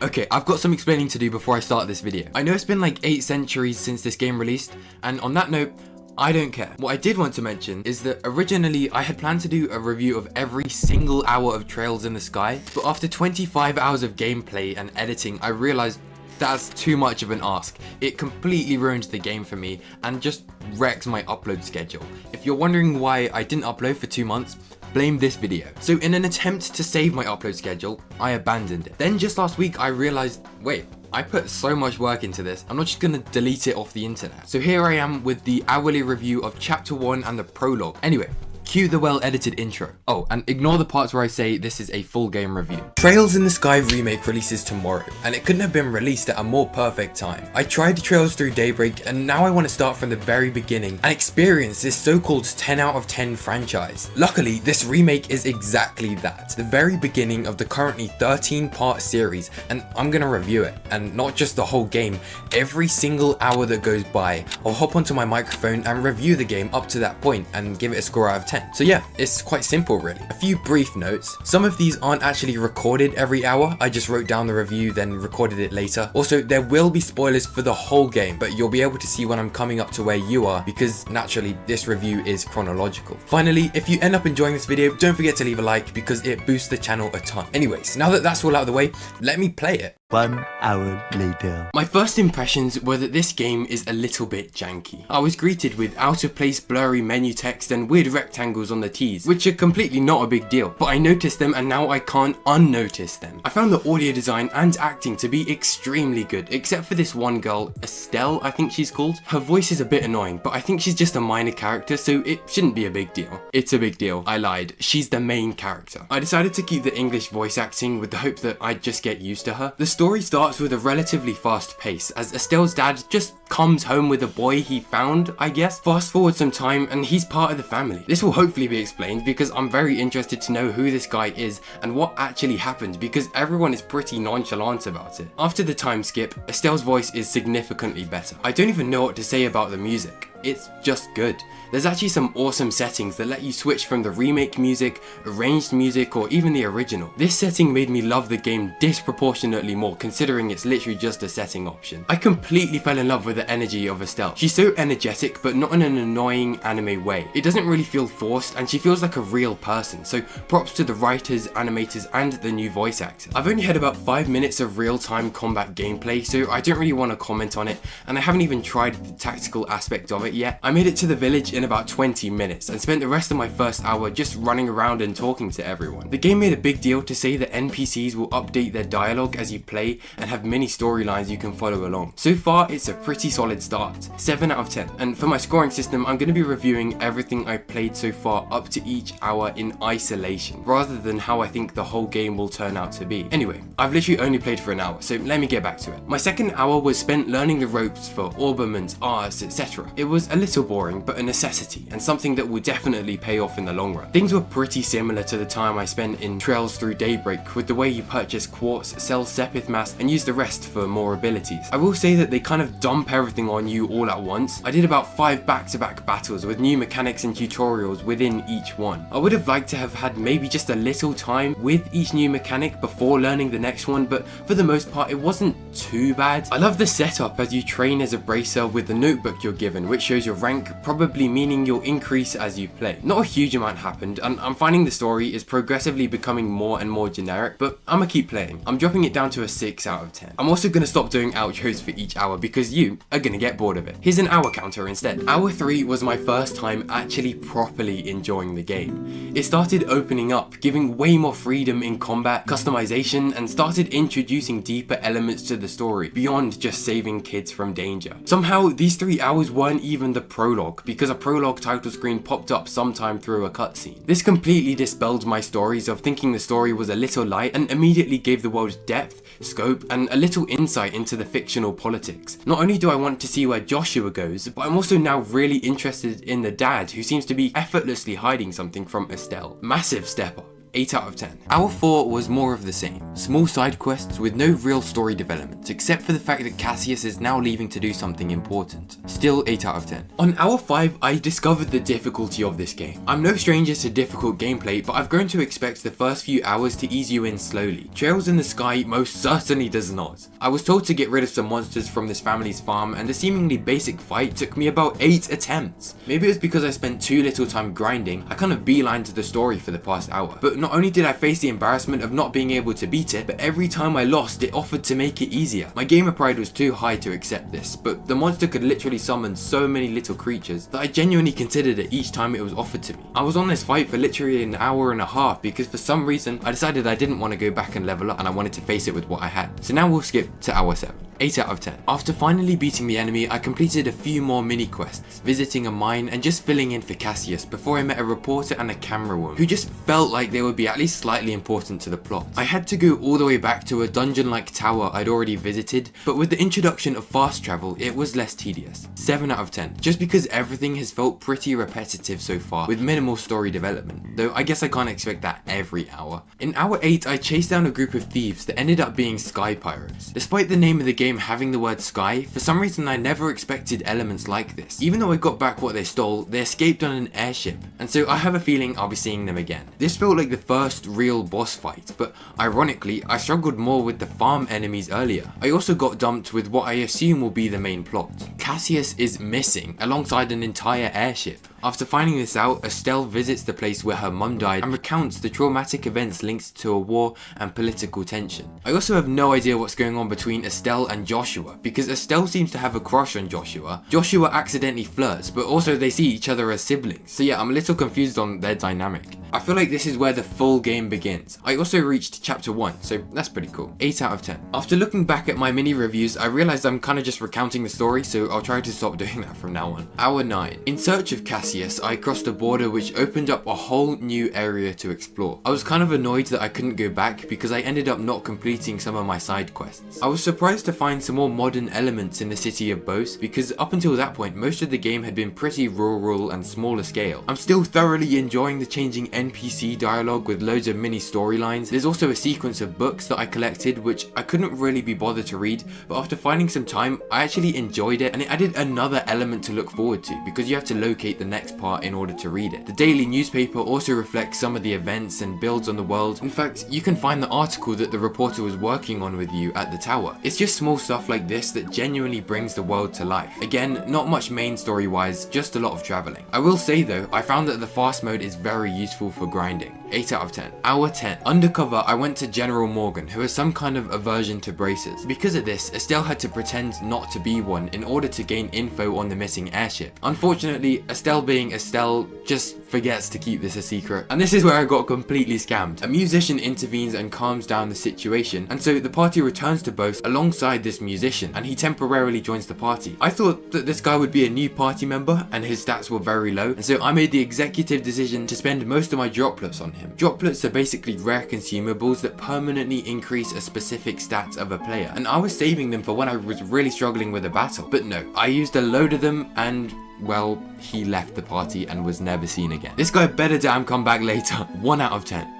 Okay, I've got some explaining to do before I start this video. I know it's been like 8 centuries since this game released, and on that note, I don't care. What I did want to mention is that originally I had planned to do a review of every single hour of Trails in the Sky, but after 25 hours of gameplay and editing, I realized that's too much of an ask. It completely ruined the game for me and just wrecked my upload schedule. If you're wondering why I didn't upload for 2 months, blame this video. So in an attempt to save my upload schedule, I abandoned it. Then just last week I realized, wait, I put so much work into this, I'm not just gonna delete it off the internet. So here I am with the hourly review of chapter 1 and the prologue. Anyway, cue the well-edited intro. Oh, and ignore the parts where I say this is a full game review. Trails in the Sky remake releases tomorrow, and it couldn't have been released at a more perfect time. I tried Trails Through Daybreak, and now I want to start from the very beginning and experience this so-called 10 out of 10 franchise. Luckily, this remake is exactly that, the very beginning of the currently 13-part series, and I'm gonna review it, and not just the whole game. Every single hour that goes by, I'll hop onto my microphone and review the game up to that point and give it a score out of 10. So yeah, it's quite simple really. A few brief notes. Some of these aren't actually recorded every hour. I just wrote down the review, then recorded it later. Also, there will be spoilers for the whole game, but you'll be able to see when I'm coming up to where you are because naturally this review is chronological. Finally, if you end up enjoying this video, don't forget to leave a like because it boosts the channel a ton. Anyways, now that that's all out of the way, let me play it. 1 hour later. My first impressions were that this game is a little bit janky. I was greeted with out of place blurry menu text and weird rectangles on the T's, which are completely not a big deal, but I noticed them and now I can't unnotice them. I found the audio design and acting to be extremely good, except for this one girl, Estelle I think she's called. Her voice is a bit annoying, but I think she's just a minor character, so it shouldn't be a big deal. It's a big deal, I lied, she's the main character. I decided to keep the English voice acting with the hope that I'd just get used to her. The story starts with a relatively fast pace as Estelle's dad just comes home with a boy he found, I guess. Fast forward some time and he's part of the family. This will hopefully be explained because I'm very interested to know who this guy is and what actually happened because everyone is pretty nonchalant about it. After the time skip, Estelle's voice is significantly better. I don't even know what to say about the music. It's just good. There's actually some awesome settings that let you switch from the remake music, arranged music, or even the original. This setting made me love the game disproportionately more considering it's literally just a setting option. I completely fell in love with the energy of Estelle. She's so energetic but not in an annoying anime way. It doesn't really feel forced and she feels like a real person, so props to the writers, animators, and the new voice actor. I've only had about 5 minutes of real-time combat gameplay, so I don't really want to comment on it, and I haven't even tried the tactical aspect of it yet. I made it to the village in about 20 minutes and spent the rest of my first hour just running around and talking to everyone. The game made a big deal to say that NPCs will update their dialogue as you play and have many storylines you can follow along. So far, it's a pretty solid start. 7 out of 10. And for my scoring system, I'm going to be reviewing everything I've played so far up to each hour in isolation, rather than how I think the whole game will turn out to be. Anyway, I've literally only played for an hour, so let me get back to it. My second hour was spent learning the ropes for orbaments, arts, etc. It was a little boring, but a necessity, and something that will definitely pay off in the long run. Things were pretty similar to the time I spent in Trails Through Daybreak, with the way you purchase quartz, sell Sepith mass, and use the rest for more abilities. I will say that they kind of dump everything on you all at once. I did about 5 back-to-back battles with new mechanics and tutorials within each one. I would have liked to have had maybe just a little time with each new mechanic before learning the next one, but for the most part it wasn't too bad. I love the setup as you train as a bracer with the notebook you're given, which shows your rank, probably meaning you'll increase as you play. Not a huge amount happened, and I'm finding the story is progressively becoming more and more generic, but I'ma keep playing. I'm dropping it down to a 6 out of 10. I'm also gonna stop doing outros for each hour because you are gonna get bored of it. Here's an hour counter instead. Hour 3 was my first time actually properly enjoying the game. It started opening up, giving way more freedom in combat, customization, and started introducing deeper elements to the story beyond just saving kids from danger. Somehow these 3 hours weren't even the prologue because a prologue title screen popped up sometime through a cutscene. This completely dispelled my stories of thinking the story was a little light and immediately gave the world depth, scope, and a little insight into the fictional politics. Not only do I want to see where Joshua goes, but I'm also now really interested in the dad who seems to be effortlessly hiding something from Estelle. Massive step up. 8 out of 10. Hour 4 was more of the same. Small side quests with no real story development, except for the fact that Cassius is now leaving to do something important. Still 8 out of 10. On hour 5, I discovered the difficulty of this game. I'm no stranger to difficult gameplay, but I've grown to expect the first few hours to ease you in slowly. Trails in the Sky most certainly does not. I was told to get rid of some monsters from this family's farm, and the seemingly basic fight took me about 8 attempts. Maybe it was because I spent too little time grinding, I kind of beelined to the story for the past hour. But not only did I face the embarrassment of not being able to beat it, but every time I lost, it offered to make it easier. My gamer pride was too high to accept this, but the monster could literally summon so many little creatures that I genuinely considered it each time it was offered to me. I was on this fight for literally an hour and a half because for some reason I decided I didn't want to go back and level up and I wanted to face it with what I had. So now we'll skip to hour 7. 8 out of 10. After finally beating the enemy, I completed a few more mini quests, visiting a mine and just filling in for Cassius before I met a reporter and a camerawoman who just felt like they would be at least slightly important to the plot. I had to go all the way back to a dungeon-like tower I'd already visited, but with the introduction of fast travel, it was less tedious. 7 out of 10. Just because everything has felt pretty repetitive so far, with minimal story development, though I guess I can't expect that every hour. In hour 8, I chased down a group of thieves that ended up being sky pirates. Despite the name of the game having the word sky, for some reason I never expected elements like this. Even though I got back what they stole, they escaped on an airship, and so I have a feeling I'll be seeing them again. This felt like the first real boss fight, but ironically, I struggled more with the farm enemies earlier. I also got dumped with what I assume will be the main plot. Cassius is missing, alongside an entire airship. After finding this out, Estelle visits the place where her mum died and recounts the traumatic events linked to a war and political tension. I also have no idea what's going on between Estelle and Joshua, because Estelle seems to have a crush on Joshua. Joshua accidentally flirts, but also they see each other as siblings. So yeah, I'm a little confused on their dynamic. I feel like this is where the full game begins. I also reached chapter 1, so that's pretty cool. 8 out of 10. After looking back at my mini reviews, I realized I'm kind of just recounting the story, so I'll try to stop doing that from now on. Hour 9. In search of Cassius, I crossed a border which opened up a whole new area to explore. I was kind of annoyed that I couldn't go back because I ended up not completing some of my side quests. I was surprised to find some more modern elements in the city of Bose, because up until that point most of the game had been pretty rural and smaller scale. I'm still thoroughly enjoying the changing NPC dialogue with loads of mini storylines. There's also a sequence of books that I collected which I couldn't really be bothered to read, but after finding some time I actually enjoyed it, and it added another element to look forward to because you have to locate the next part in order to read it. The daily newspaper also reflects some of the events and builds on the world. In fact, you can find the article that the reporter was working on with you at the tower. It's just small stuff like this that genuinely brings the world to life. Again, not much main story wise, just a lot of traveling. I will say though, I found that the fast mode is very useful for grinding. 8 out of 10. Hour 10. Undercover, I went to General Morgan, who has some kind of aversion to braces. Because of this, Estelle had to pretend not to be one in order to gain info on the missing airship. Unfortunately, Estelle being Estelle just forgets to keep this a secret, and this is where I got completely scammed. A musician intervenes and calms down the situation, and so the party returns to Bose alongside this musician, and he temporarily joins the party. I thought that this guy would be a new party member, and his stats were very low, and so I made the executive decision to spend most of my droplets on him. Droplets are basically rare consumables that permanently increase a specific stat of a player, and I was saving them for when I was really struggling with a battle. But no, I used a load of them, and well, he left the party and was never seen again. This guy better damn come back later. 1 out of 10.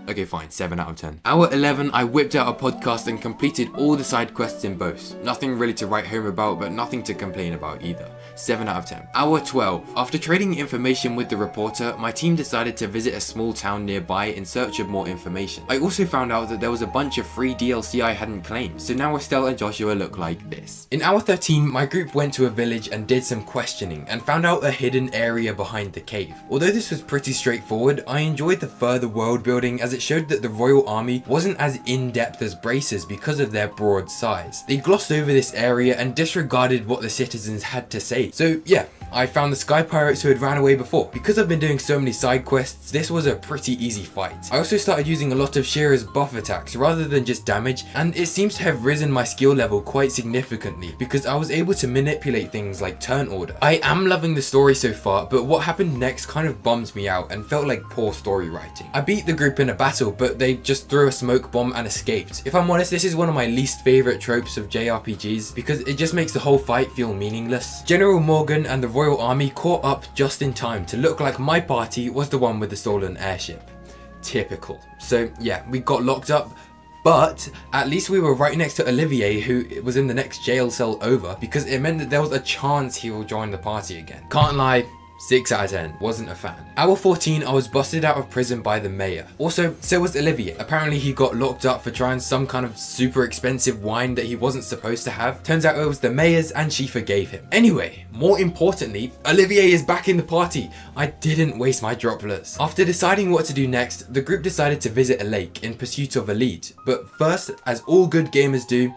Okay fine, 7 out of 10. Hour 11, I whipped out a podcast and completed all the side quests in Bose. Nothing really to write home about, but nothing to complain about either. 7 out of 10. Hour 12. After trading information with the reporter, my team decided to visit a small town nearby in search of more information. I also found out that there was a bunch of free DLC I hadn't claimed, so now Estelle and Joshua look like this. In hour 13, my group went to a village and did some questioning and found out a hidden area behind the cave. Although this was pretty straightforward, I enjoyed the further world building as it showed that the royal army wasn't as in-depth as Braces because of their broad size. They glossed over this area and disregarded what the citizens had to say. So yeah, I found the sky pirates who had ran away before. Because I've been doing so many side quests, this was a pretty easy fight. I also started using a lot of Shira's buff attacks rather than just damage, and it seems to have risen my skill level quite significantly because I was able to manipulate things like turn order. I am loving the story so far, but what happened next kind of bums me out and felt like poor story writing. I beat the group in a battle, but they just threw a smoke bomb and escaped. If I'm honest, this is one of my least favorite tropes of JRPGs because it just makes the whole fight feel meaningless. General Morgan and the royal army caught up just in time to look like my party was the one with the stolen airship. typical. So yeah, we got locked up, but at least we were right next to Olivier, who was in the next jail cell over, because it meant that there was a chance he will join the party again. Can't lie, 6 out of 10. Wasn't a fan. Hour 14, I was busted out of prison by the mayor. Also, so was Olivier. Apparently he got locked up for trying some kind of super expensive wine that he wasn't supposed to have. Turns out it was the mayor's and she forgave him. Anyway, more importantly, Olivier is back in the party. I didn't waste my droplets. After deciding what to do next, the group decided to visit a lake in pursuit of a lead. But first, as all good gamers do,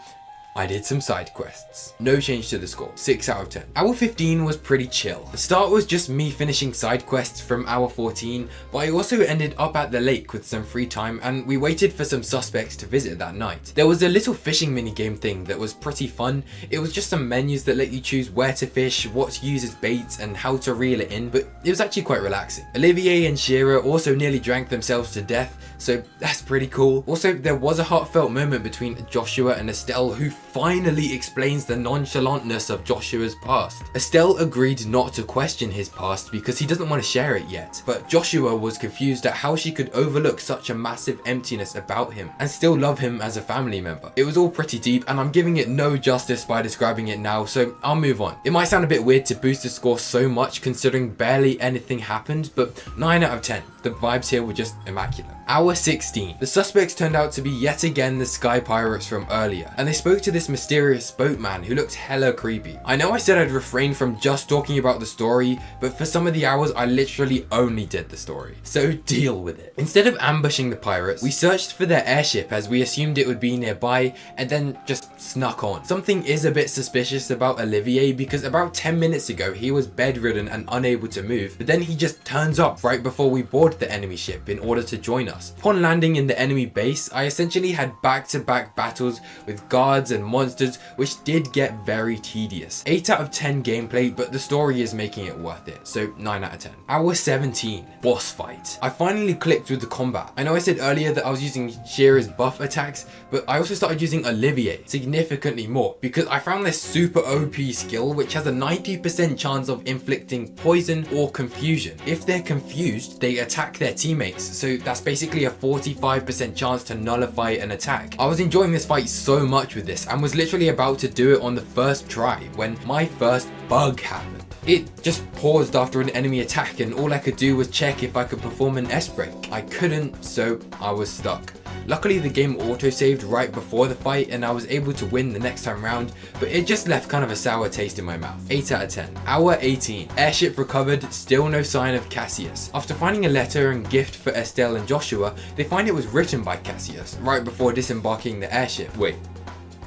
I did some side quests. No change to the score, 6 out of 10. Hour 15 was pretty chill. The start was just me finishing side quests from hour 14, but I also ended up at the lake with some free time and we waited for some suspects to visit that night. There was a little fishing minigame thing that was pretty fun. It was just some menus that let you choose where to fish, what to use as baits and how to reel it in, but it was actually quite relaxing. Olivier and Shira also nearly drank themselves to death, so that's pretty cool. Also, there was a heartfelt moment between Joshua and Estelle, who finally explains the nonchalantness of Joshua's past. Estelle agreed not to question his past because he doesn't want to share it yet, but Joshua was confused at how she could overlook such a massive emptiness about him and still love him as a family member. It was all pretty deep and I'm giving it no justice by describing it now, so I'll move on. It might sound a bit weird to boost the score so much considering barely anything happened, but 9 out of 10. The vibes here were just immaculate. Hour 16. The suspects turned out to be yet again the sky pirates from earlier, and they spoke to this mysterious boatman who looked hella creepy. I know I said I'd refrain from just talking about the story, but for some of the hours I literally only did the story. So deal with it. Instead of ambushing the pirates, we searched for their airship as we assumed it would be nearby and then just snuck on. Something is a bit suspicious about Olivier because about 10 minutes ago he was bedridden and unable to move, but then he just turns up right before we board the enemy ship in order to join us. Upon landing in the enemy base, I essentially had back-to-back battles with guards and monsters, which did get very tedious. 8 out of 10 gameplay, but the story is making it worth it, so 9 out of 10. Hour 17, boss fight. I finally clicked with the combat. I know I said earlier that I was using Shira's buff attacks, but I also started using Olivier significantly more because I found this super OP skill which has a 90% chance of inflicting poison or confusion. If they're confused, they attack their teammates, so that's basically a 45% chance to nullify an attack. I was enjoying this fight so much with this and was literally about to do it on the first try when my first bug happened. It just paused after an enemy attack and all I could do was check if I could perform an S-break. I couldn't, so I was stuck. Luckily the game auto-saved right before the fight and I was able to win the next time round, but it just left kind of a sour taste in my mouth. 8 out of 10. Hour 18. Airship recovered, still no sign of Cassius. After finding a letter and gift for Estelle and Joshua, they find it was written by Cassius right before disembarking the airship. Wait.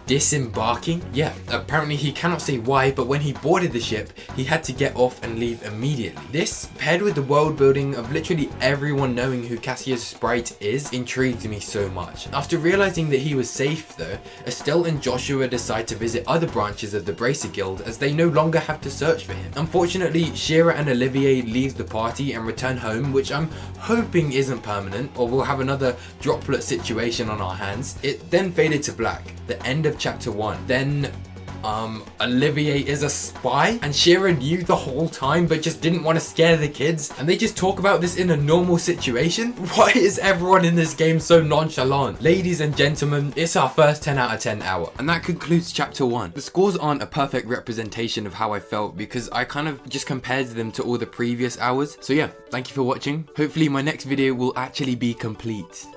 Disembarking? Yeah, apparently he cannot say why, but when he boarded the ship, he had to get off and leave immediately. This, paired with the world building of literally everyone knowing who Cassius Sprite is, intrigued me so much. After realizing that he was safe though, Estelle and Joshua decide to visit other branches of the Bracer Guild as they no longer have to search for him. Unfortunately, Shira and Olivier leave the party and return home, which I'm hoping isn't permanent or we'll have another droplet situation on our hands. It then faded to black, the end of chapter 1. Then Olivier is a spy and Shira knew the whole time but just didn't want to scare the kids, and they just talk about this in a normal situation. Why is everyone in this game so nonchalant? Ladies and gentlemen, it's our first 10 out of 10 hour, and that concludes chapter 1. The scores aren't a perfect representation of how I felt because I kind of just compared them to all the previous hours. So yeah, thank you for watching. Hopefully my next video will actually be complete.